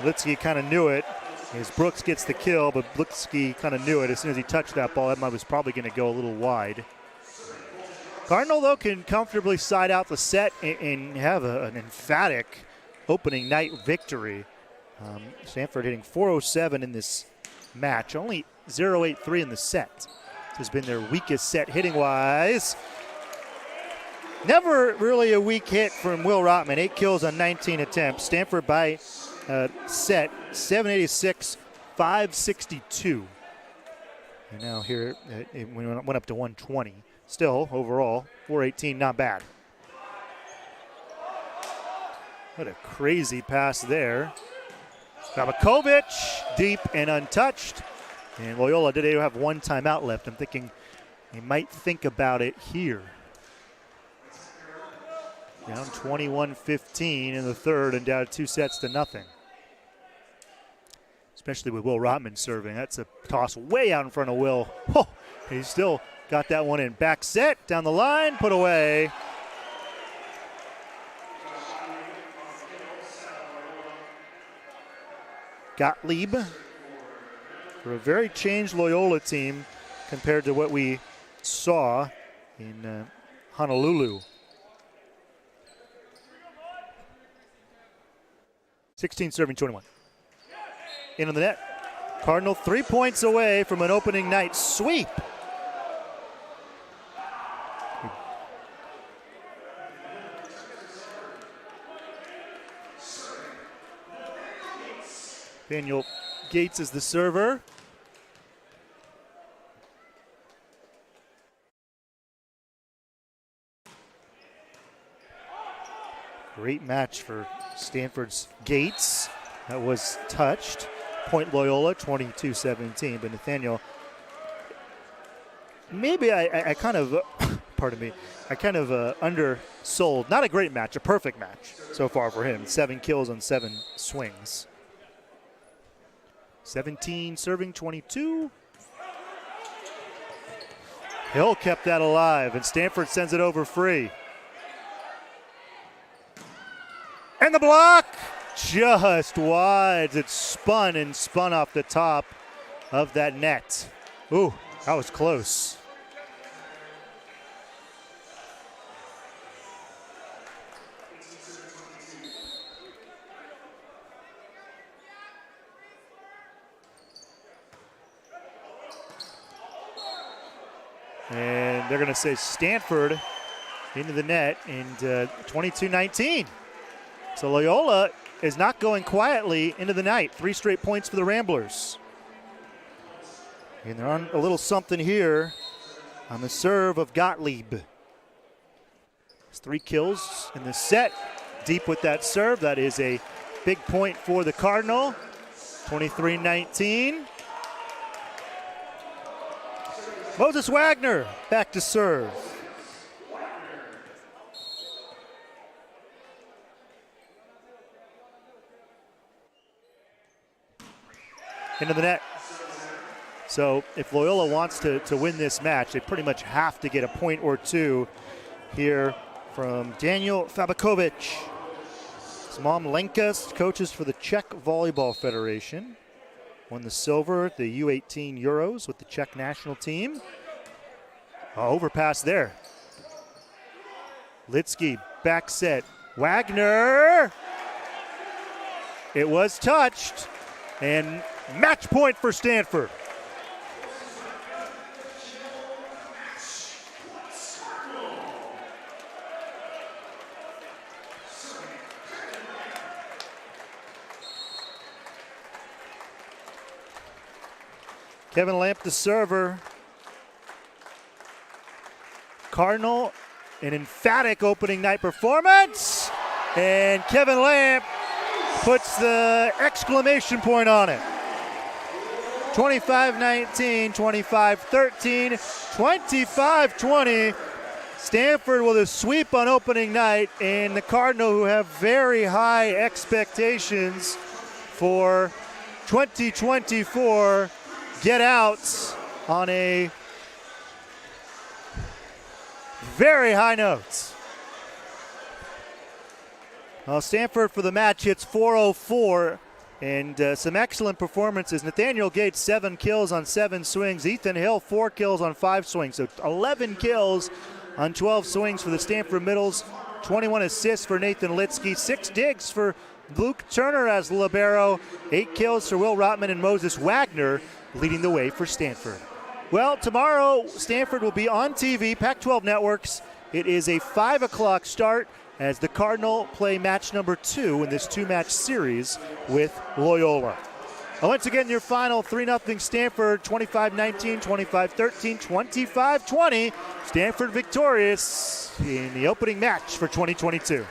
Litsky kind of knew it. As Brooks gets the kill, but Litsky kind of knew it. As soon as he touched that ball, that was probably going to go a little wide. Cardinal, though, can comfortably side out the set and have an emphatic opening night victory. Stanford hitting .407 in this match, only .083 in the set. This has been their weakest set hitting-wise. Never really a weak hit from Will Rotman. 8 kills on 19 attempts. Stanford by set 786, 562. And now here it went up to 120. Still, overall, 418, not bad. What a crazy pass there. Babakovic, deep and untouched. And Loyola did have one timeout left. I'm thinking they might think about it here. Down 21-15 in the third and down 2-0. Especially with Will Rotman serving. That's a toss way out in front of Will. Oh, he still got that one in. Back set, down the line, put away. Gottlieb for a very changed Loyola team compared to what we saw in Honolulu. 16 serving 21. In on the net. Cardinal 3 points away from an opening night sweep. Daniel Gates is the server. Great match for Stanford's Gates. That was touched. Point Loyola, 22-17. But Nathaniel, maybe I kind of, pardon me, I kind of undersold. Not a great match, a perfect match so far for him. 7 kills on 7 swings. 17 serving 22. Hill kept that alive, and Stanford sends it over free. And the block! Just wide. It spun off the top of that net. Ooh, that was close. And they're going to say Stanford into the net, and 22-19. So Loyola is not going quietly into the night. 3 straight points for the Ramblers. And they're on a little something here on the serve of Gottlieb. It's 3 kills in the set. Deep with that serve. That is a big point for the Cardinal. 23-19. Moses Wagner back to serve. Into the net. So if Loyola wants to win this match, they pretty much have to get a point or 2 here from Daniel Fabakovic. His mom Lenka coaches for the Czech Volleyball Federation. Won the silver at the U18 Euros with the Czech national team. Overpass there. Litsky back set. Wagner. It was touched. And match point for Stanford. Kevin Lamp, the server. Cardinal, an emphatic opening night performance. And Kevin Lamp puts the exclamation point on it. 25-19, 25-13, 25-20. Stanford with a sweep on opening night, and the Cardinal, who have very high expectations for 2024, get out on a very high note. Well, Stanford for the match hits 404, and some excellent performances. Nathaniel Gates, 7 kills on 7 swings. Ethan Hill, 4 kills on 5 swings. So 11 kills on 12 swings for the Stanford Middles. 21 assists for Nathan Litsky. 6 digs for Luke Turner as libero. 8 kills for Will Rotman and Moses Wagner, leading the way for Stanford. Well, tomorrow Stanford will be on TV, Pac-12 Networks. It is a 5 o'clock start as the Cardinal play match number 2 in this 2-match series with Loyola. Once again, your final 3-0 Stanford, 25-19, 25-13, 25-20. Stanford victorious in the opening match for 2022.